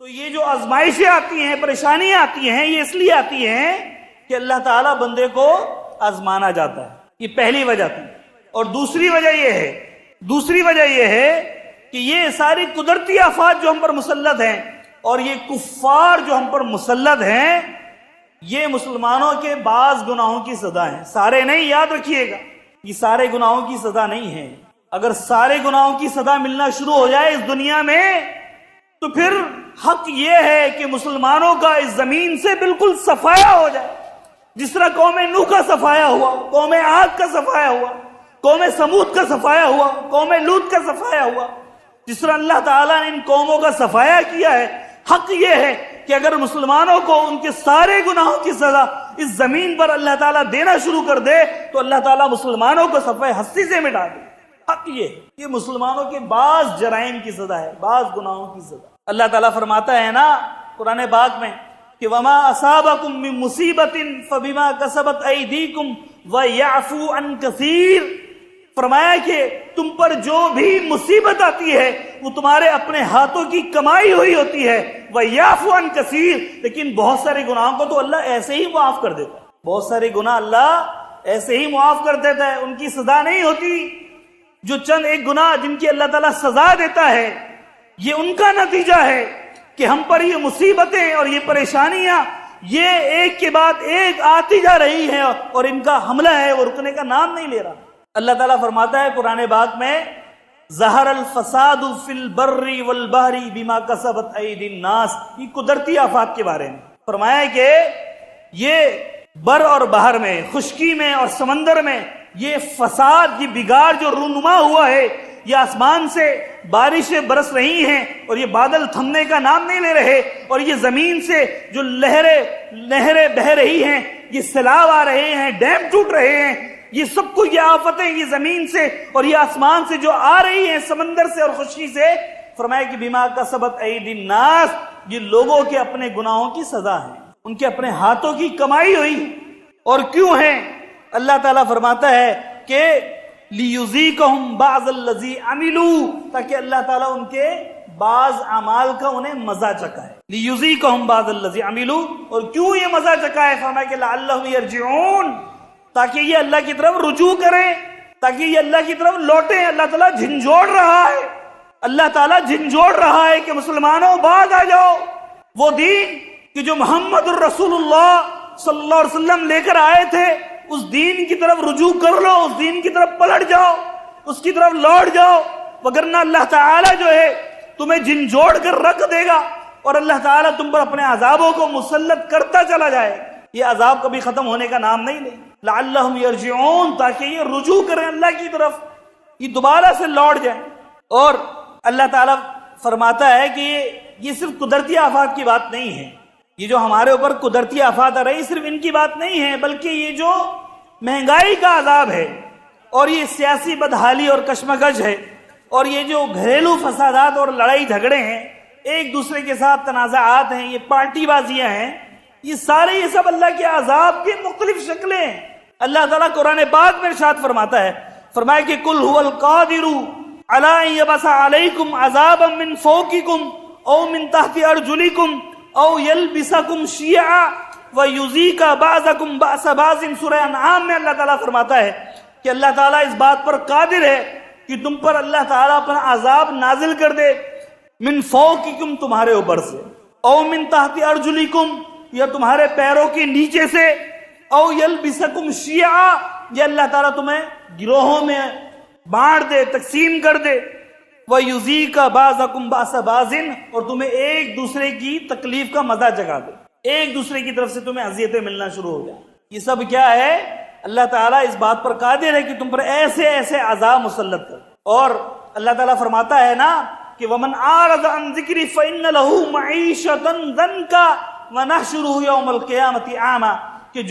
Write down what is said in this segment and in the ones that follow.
یہ جو آزمائشیں آتی ہیں، پریشانیاں آتی ہیں، یہ اس لیے آتی ہیں کہ اللہ تعالیٰ بندے کو آزمانا جاتا ہے. یہ پہلی وجہ تھی. اور دوسری وجہ یہ ہے کہ یہ ساری قدرتی آفات جو ہم پر مسلط ہیں اور یہ کفار جو ہم پر مسلط ہیں، یہ مسلمانوں کے بعض گناہوں کی سزا ہیں. سارے نہیں، یاد رکھیے گا، یہ سارے گناہوں کی سزا نہیں ہے. اگر سارے گناہوں کی سزا ملنا شروع ہو جائے اس دنیا میں تو پھر حق یہ ہے کہ مسلمانوں کا اس زمین سے بالکل صفایا ہو جائے، جس طرح قوم نوح کا صفایا ہوا، قوم عاد کا صفایا ہوا، قوم سمود کا صفایا ہوا، قوم لوط کا صفایا ہوا. جس طرح اللہ تعالیٰ نے ان قوموں کا صفایا کیا ہے، حق یہ ہے کہ اگر مسلمانوں کو ان کے سارے گناہوں کی سزا اس زمین پر اللہ تعالیٰ دینا شروع کر دے تو اللہ تعالیٰ مسلمانوں کو صفحہ ہستی سے مٹا دے. حق یہ مسلمانوں کے بعض جرائم کی سزا ہے، بعض گناہوں کی سزا. اللہ تعالیٰ فرماتا ہے نا قرآن پاک میں کہ وما اصابکم من مصیبت فبما کسبت ایدیکم ویعفو عن کثیر. فرمایا کہ تم پر جو بھی مصیبت آتی ہے وہ تمہارے اپنے ہاتھوں کی کمائی ہوئی ہوتی ہے. وَيَعْفُ عَنْ كَثِيرٍ. لیکن بہت سارے گناہوں کو تو اللہ ایسے ہی معاف کر دیتا ہے. بہت سارے گناہ اللہ ایسے ہی معاف کر دیتا ہے، ان کی سزا نہیں ہوتی. جو چند ایک گناہ جن کی اللہ تعالیٰ سزا دیتا ہے، یہ ان کا نتیجہ ہے کہ ہم پر یہ مصیبتیں اور یہ پریشانیاں یہ ایک کے بعد ایک آتی جا رہی ہیں اور ان کا حملہ ہے وہ رکنے کا نام نہیں لے رہا. اللہ تعالیٰ فرماتا ہے قرآن پاک میں ظہر الفساد فی البر والبحر بما کسبت ایدی الناس. یہ قدرتی آفات کے بارے میں فرمایا کہ یہ بر اور بحر میں، خشکی میں اور سمندر میں یہ فساد، یہ بگاڑ جو رونما ہوا ہے، یہ آسمان سے بارشیں برس رہی ہیں اور یہ بادل تھمنے کا نام نہیں لے رہے، اور یہ زمین سے جو نہریں بہہ رہی ہیں، یہ سیلاب آ رہے ہیں، ڈیم ٹوٹ رہے ہیں، یہ سب کو یہ آفتیں یہ زمین سے اور یہ آسمان سے جو آ رہی ہیں سمندر سے اور خشکی سے، فرمایا کہ بما کسبت ایدی الناس، یہ لوگوں کے اپنے گناہوں کی سزا ہے، ان کے اپنے ہاتھوں کی کمائی ہوئی. اور کیوں ہیں؟ اللہ تعالیٰ فرماتا ہے کہ لیذیقہم بعض الذی عملوا، تاکہ اللہ تعالیٰ ان کے بعض اعمال کا انہیں مزہ چکھائے. لیذیقہم بعض الذی عملوا. اور کیوں یہ مزہ چکھائے؟ فرمایا کہ لعلہم یرجعون، تاکہ یہ اللہ کی طرف رجوع کریں، تاکہ یہ اللہ کی طرف لوٹیں. اللہ تعالیٰ جھنجھوڑ رہا ہے، اللہ تعالیٰ جھنجھوڑ رہا ہے کہ مسلمانوں باز آ جاؤ. وہ دین کہ جو محمد الرسول اللہ صلی اللہ علیہ وسلم لے کر آئے تھے، اس دین کی طرف رجوع کر لو، اس دین کی طرف پلٹ جاؤ، اس کی طرف لوٹ جاؤ، وگرنہ اللہ تعالیٰ جو ہے تمہیں جھنجھوڑ کر رکھ دے گا اور اللہ تعالیٰ تم پر اپنے عذابوں کو مسلط کرتا چلا جائے. یہ عذاب کبھی ختم ہونے کا نام نہیں لے. لعلہم یرجعون، تاکہ یہ رجوع کریں اللہ کی طرف، یہ دوبارہ سے لوٹ جائیں. اور اللہ تعالیٰ فرماتا ہے کہ یہ صرف قدرتی آفات کی بات نہیں ہے، یہ جو ہمارے اوپر قدرتی آفات آ رہی صرف ان کی بات نہیں ہے، بلکہ یہ جو مہنگائی کا عذاب ہے اور یہ سیاسی بدحالی اور کشمکش ہے اور یہ جو گھریلو فسادات اور لڑائی جھگڑے ہیں، ایک دوسرے کے ساتھ تنازعات ہیں، یہ پارٹی بازیاں ہیں، یہ سارے یہ سب اللہ کے عذاب کی مختلف شکلیں ہیں. اللہ تعالیٰ قرآن پاک میں ارشاد فرماتا ہے، فرمایا کہ قل هو القادر علی ان یبعث علیکم عذابا من فوقکم او من تحت ارجلکم او یلبسکم شیعا ویذیق بعضکم بأس بعض. سورہ انعام میں اللہ تعالیٰ فرماتا ہے کہ اللہ تعالیٰ اس بات پر قادر ہے کہ تم پر اللہ تعالیٰ اپنا عذاب نازل کر دے، من فوقکم تمہارے اوپر سے، او من تحت ارجلکم یا تمہارے پیروں کے نیچے سے، او یلبسکم شیعا یا اللہ تعالیٰ تمہیں گروہوں میں بانٹ دے، تقسیم کر دے، وَيُذِيقَ بَعْضَكُمْ بَأْسَ بَعْضٍ اور تمہیں ایک دوسرے کی تکلیف کا مزہ چکھا دے، ایک دوسرے کی طرف سے تمہیں اذیتیں ملنا شروع ہو جائیں. یہ سب کیا ہے؟ اللہ تعالیٰ اس بات پر قادر ہے کہ تم پر ایسے ایسے عذاب مسلط کر. اور اللہ تعالیٰ فرماتا ہے نا کہ وَمَنْ أَعْرَضَ عَنْ ذِكْرِي فَإِنَّ لَهُ مَعِيشَةً ضَنْكًا وَنَحْشُرُهُ يَوْمَ الْقِيَامَةِ أَعْمَىٰ. کہ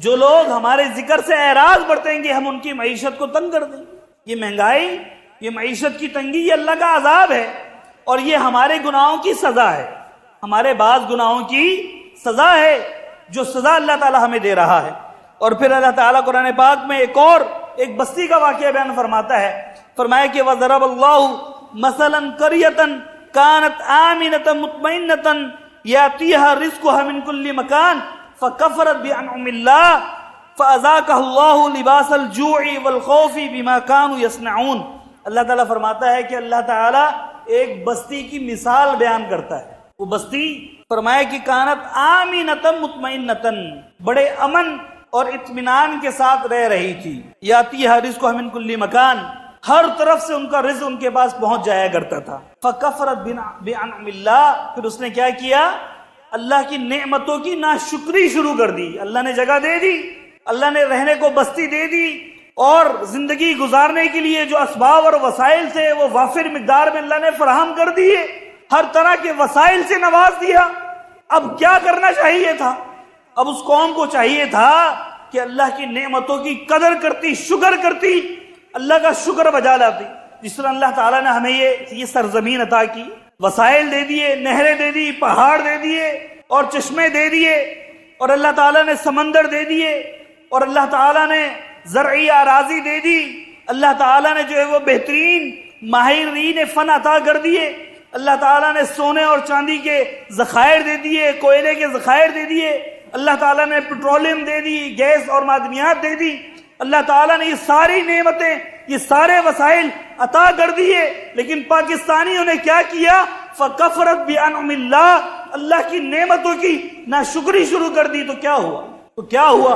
جو لوگ ہمارے ذکر سے اعراض برتیں گے ہم ان کی معیشت کو تنگ کر دیں گے. یہ مہنگائی، یہ معیشت کی تنگی، یہ اللہ کا عذاب ہے اور یہ ہمارے گناہوں کی سزا ہے، ہمارے بعض گناہوں کی سزا ہے جو سزا اللہ تعالیٰ ہمیں دے رہا ہے. اور پھر اللہ تعالیٰ قرآن پاک میں ایک بستی کا واقعہ بیان فرماتا ہے، فرمایا کہ وَضَرَبَ اللَّهُ مَثَلًا قَرْيَةً كانت آمنة مطمئنة يأتيها رزقها من كل مكان فكفرت بأنعم الله فأذاقها الله لباس الجوع والخوف بما كانوا يصنعون. اللہ تعالیٰ فرماتا ہے کہ اللہ تعالیٰ ایک بستی کی مثال بیان کرتا ہے. وہ بستی فرمایا کہ کانت آمینۃ مطمئنۃ، بڑے امن اور اطمینان کے ساتھ رہ رہی تھی. یاتیھا رزقھا من کل مکان، ہر طرف سے ان کا رزق ان کے پاس پہنچ جایا کرتا تھا. فکفرت بانعم اللہ، پھر اس نے کیا کیا؟ اللہ کی نعمتوں کی ناشکری شروع کر دی. اللہ نے جگہ دے دی، اللہ نے رہنے کو بستی دے دی، اور زندگی گزارنے کے لیے جو اسباب اور وسائل تھے وہ وافر مقدار میں اللہ نے فراہم کر دیے، ہر طرح کے وسائل سے نواز دیا. اب کیا کرنا چاہیے تھا؟ اب اس قوم کو چاہیے تھا کہ اللہ کی نعمتوں کی قدر کرتی، شکر کرتی، اللہ کا شکر بجا لاتی. جس طرح اللہ تعالیٰ نے ہمیں یہ سرزمین عطا کی، وسائل دے دیے، نہریں دے دی، پہاڑ دے دیے اور چشمے دے دیے، اور اللہ تعالیٰ نے سمندر دے دیے، اور اللہ تعالیٰ نے زرعی اراضی دے دی، اللہ تعالیٰ نے جو ہے وہ بہترین ماہرین فن عطا کر دیے، اللہ تعالیٰ نے سونے اور چاندی کے ذخائر دے دیے، کوئلے کے ذخائر دے دیے، اللہ تعالیٰ نے پیٹرولیم دے دی، گیس اور معدنیات دے دی. اللہ تعالیٰ نے یہ ساری نعمتیں، یہ سارے وسائل عطا کر دیے، لیکن پاکستانیوں نے کیا کیا؟ فکفرت بانعم اللہ، اللہ کی نعمتوں کی ناشکری شروع کر دی. تو کیا ہوا؟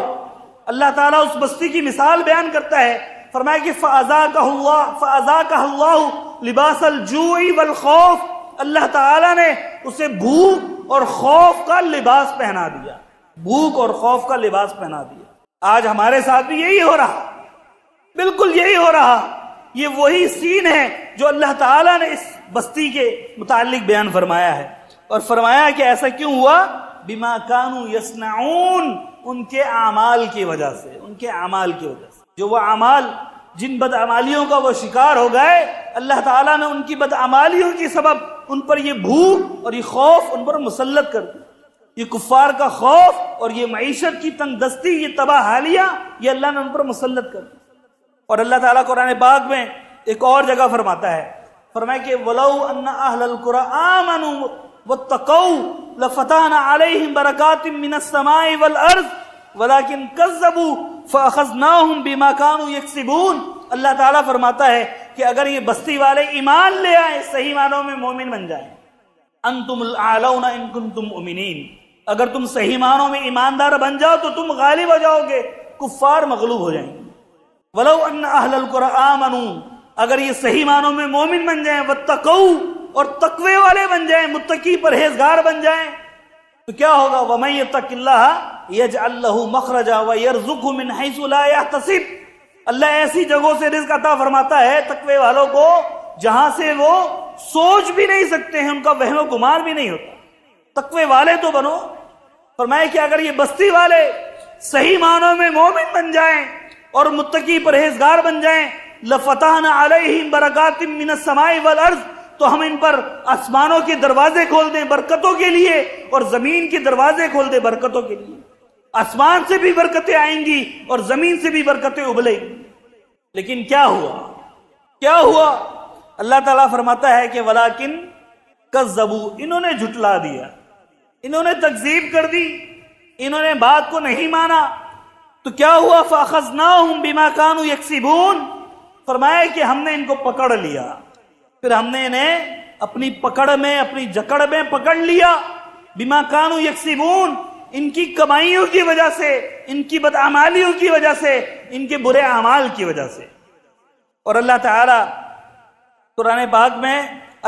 اللہ تعالیٰ اس بستی کی مثال بیان کرتا ہے، فرمایا کہ فَأَذَاقَهَا اللَّهُ لِبَاسَ الْجُوعِ وَالْخَوْفِ، اللہ تعالیٰ نے اسے بھوک اور خوف کا لباس پہنا دیا. بھوک اور خوف کا لباس پہنا دیا. آج ہمارے ساتھ بھی یہی ہو رہا، بالکل یہی ہو رہا. یہ وہی سین ہے جو اللہ تعالیٰ نے اس بستی کے متعلق بیان فرمایا ہے، اور فرمایا کہ ایسا کیوں ہوا؟ بما كانوا يصنعون، ان کے اعمال کی وجہ سے، ان کے اعمال کی وجہ سے. جو وہ اعمال، جن بدعمالیوں کا وہ شکار ہو گئے، اللہ تعالیٰ نے ان کی بدعمالیوں کی سبب ان پر یہ بھوک اور یہ خوف ان پر مسلط کر دیا. یہ کفار کا خوف اور یہ معیشت کی تنگ دستی، یہ تباہ حالیہ، یہ اللہ نے ان پر مسلط کر دیا. اور اللہ تعالیٰ قرآن پاک میں ایک اور جگہ فرماتا ہے، فرمایا کہ وَلَوْ أَنَّ أَهْلَ الْقُرَىٰ آمَنُوا وَاتَّقَوْا لَفَتَحْنَا عَلَيْهِمْ بَرَكَاتٍ مِّنَ السَّمَاءِ وَالْأَرْضِ وَلَكِنْ كَذَّبُوا فَأَخَذْنَاهُمْ بِمَا كَانُوا يَكْسِبُونَ. اللہ تعالیٰ فرماتا ہے کہ اگر یہ بستی والے ایمان لے آئے، صحیح معنوں میں مومن بن جائیں، انتم الاعلون ان کنتم مؤمنین، اگر تم صحیح معنوں میں ایماندار بن جاؤ تو تم غالب ہو جاؤ گے، کفار مغلوب ہو جائیں گے. وَلَوْ أَنَّ أَهْلَ الْقُرَىٰ آمَنُوا، اگر یہ صحیح معنوں میں مومن بن جائیں، وَاتَّقَوْا، اور تقوی والے بن جائیں، متقی پرہیزگار بن جائیں، تو کیا ہوگا؟ وَمَن يَتَّقِ اللَّهَ يَجْعَل لَّهُ مَخْرَجًا وَيَرْزُقْهُ مِنْ حَيْثُ لَا يَحْتَسِبُ. اللہ ایسی جگہوں سے رزق عطا فرماتا ہے تقوی والوں کو جہاں سے وہ سوچ بھی نہیں سکتے ہیں، ان کا وہم و گمان بھی نہیں ہوتا. تقوی والے تو بنو. فرمایا کہ اگر یہ بستی والے صحیح معنوں میں مومن بن جائیں اور متقی پرہیزگار بن جائیں، لَفَتَحْنَا عَلَيْهِمْ بَرَكَاتٍ مِّنَ السَّمَاءِ وَالْأَرْضِ، تو ہم ان پر آسمانوں کے دروازے کھول دیں برکتوں کے لیے، اور زمین کے دروازے کھول دیں برکتوں کے لیے. آسمان سے بھی برکتیں آئیں گی اور زمین سے بھی برکتیں ابلیں گی. لیکن کیا ہوا؟ اللہ تعالیٰ فرماتا ہے کہ وَلَكِنْ كَذَّبُوا، انہوں نے جھٹلا دیا، انہوں نے تکذیب کر دی، انہوں نے بات کو نہیں مانا. تو کیا ہوا؟ فَأَخَذْنَاهُمْ بِمَا كَانُوا يَكْسِبُونَ. فرمایا کہ ہم نے ان کو پکڑ لیا، پھر ہم نے انہیں اپنی پکڑ میں، اپنی جکڑ میں پکڑ لیا. بِمَا كَانُوا يَكْسِبُونَ، ان کی کمائیوں کی وجہ سے، ان کی بدعمالیوں کی وجہ سے، ان کے برے اعمال کی وجہ سے. اور اللہ تعالیٰ قرآن پاک میں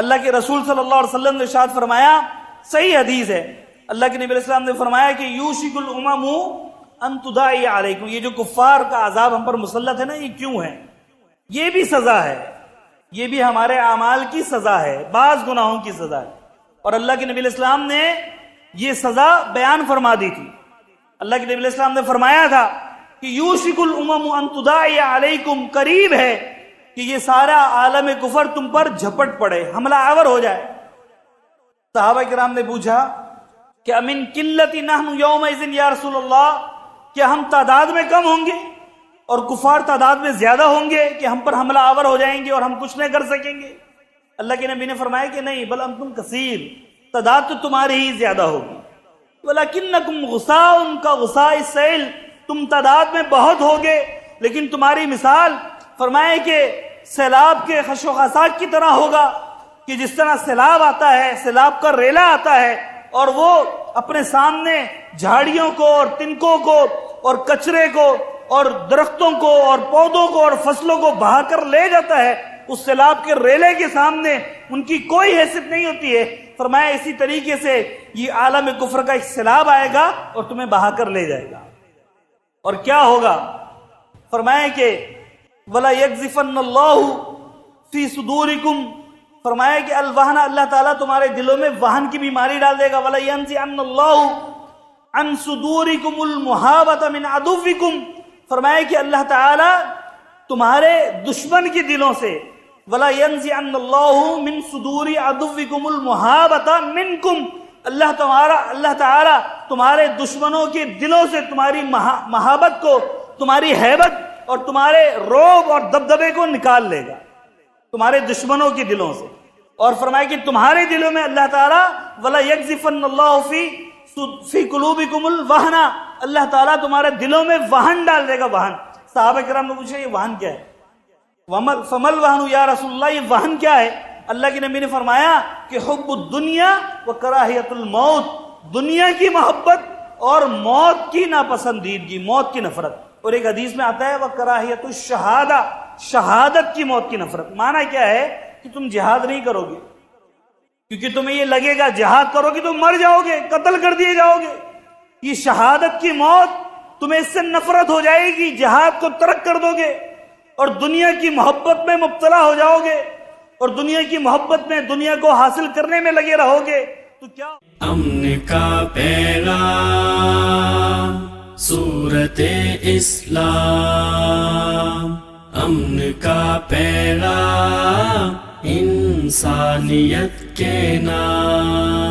اللہ کے رسول صلی اللہ علیہ وسلم نے ارشاد فرمایا، صحیح حدیث ہے، اللہ کے نبی علیہ السلام نے فرمایا کہ یوشک الامم ان تداعی علیکم، یہ جو کفار کا عذاب ہم پر مسلط ہے نا، یہ کیوں ہے؟ یہ بھی سزا ہے، یہ بھی ہمارے اعمال کی سزا ہے، بعض گناہوں کی سزا ہے. اور اللہ کے نبی علیہ السلام نے یہ سزا بیان فرما دی تھی. اللہ کے نبی علیہ السلام نے فرمایا تھا کہ یوشک الامم ان تداعی علیکم، قریب ہے کہ یہ سارا عالم کفر تم پر جھپٹ پڑے، حملہ آور ہو جائے. صحابہ کرام نے پوچھا کہ امن قلت نحن یومئذ یا رسول اللہ، کیا ہم تعداد میں کم ہوں گے اور کفار تعداد میں زیادہ ہوں گے کہ ہم پر حملہ آور ہو جائیں گے اور ہم کچھ نہیں کر سکیں گے؟ اللہ کے نبی نے فرمایا کہ نہیں، بل انتم کثیر، تعداد تو تمہاری ہی زیادہ ہوگی، ولکنکم غثاء کغثاء السیل، تم تعداد میں بہت ہوگے لیکن تمہاری مثال فرمائے کہ سیلاب کے خش و خساک کی طرح ہوگا، کہ جس طرح سیلاب آتا ہے، سیلاب کا ریلا آتا ہے اور وہ اپنے سامنے جھاڑیوں کو اور تنکوں کو اور کچرے کو اور درختوں کو اور پودوں کو اور فصلوں کو بہا کر لے جاتا ہے، اس سیلاب کے ریلے کے سامنے ان کی کوئی حیثیت نہیں ہوتی ہے۔ فرمایا اسی طریقے سے یہ عالم کفر کا ایک سیلاب آئے گا اور تمہیں بہا کر لے جائے گا، اور کیا ہوگا؟ فرمایا کہ وَلَا يَقْذِفَنَّ اللَّهُ فِي صُدُورِكُمْ، فرمایا کہ الوہن، اللہ تعالیٰ تمہارے دلوں میں وہن کی بیماری ڈال دے گا، وَلَا يَنزِعَنَّ اللَّهُ عَنْ صُدُورِكُمُ الْمُحَابَةَ مِنْ عَدُوِّكُمْ، فرمایا کہ اللہ تعالیٰ تمہارے دشمن کے دلوں سے، وَلَا يَنزِعَنَّ اللَّهُ مِنْ صُدُورِ عَدُوِّكُمُ الْمُحَابَةَ مِنْكُمْ، اللہ تعالیٰ تمہارے دشمنوں کے دلوں سے تمہاری محابت کو، تمہاری ہیبت اور تمہارے رعب اور دبدبے کو نکال لے گا تمہارے دشمنوں کے دلوں سے۔ اور فرمایا کہ تمہارے دلوں میں اللہ تعالیٰ وَلَا يَقْذِفَنَّ اللَّهُ فِي قُلُوبِكُمُ الْوَهْنَ، اللہ تعالیٰ تمہارے دلوں میں وہن ڈال دے گا، وہن۔ صحابہ کرام نے پوچھا یہ وہن کیا ہے؟ فَمَا الْوَهْنُ یا رسول اللہ، یہ وہن کیا ہے؟ اللہ کے نبی نے فرمایا کہ حب الدنیا وکراہیت الموت، دنیا کی محبت اور موت کی ناپسندیدگی، موت کی نفرت۔ اور ایک حدیث میں آتا ہے وکراہیت الشہادہ، شہادت کی موت کی نفرت۔ معنی کیا ہے کہ تم جہاد نہیں کرو گے کیونکہ تمہیں یہ لگے گا جہاد کرو گے تو مر جاؤ گے، قتل کر دیے جاؤ گے۔ یہ شہادت کی موت، تمہیں اس سے نفرت ہو جائے گی، جہاد کو ترک کر دو گے اور دنیا کی محبت میں مبتلا ہو جاؤ گے اور دنیا کی محبت میں دنیا کو حاصل کرنے میں لگے رہو گے تو کیا؟ امن کا پیغام، صورت اسلام، امن کا پیغام، انسانیت کے نام۔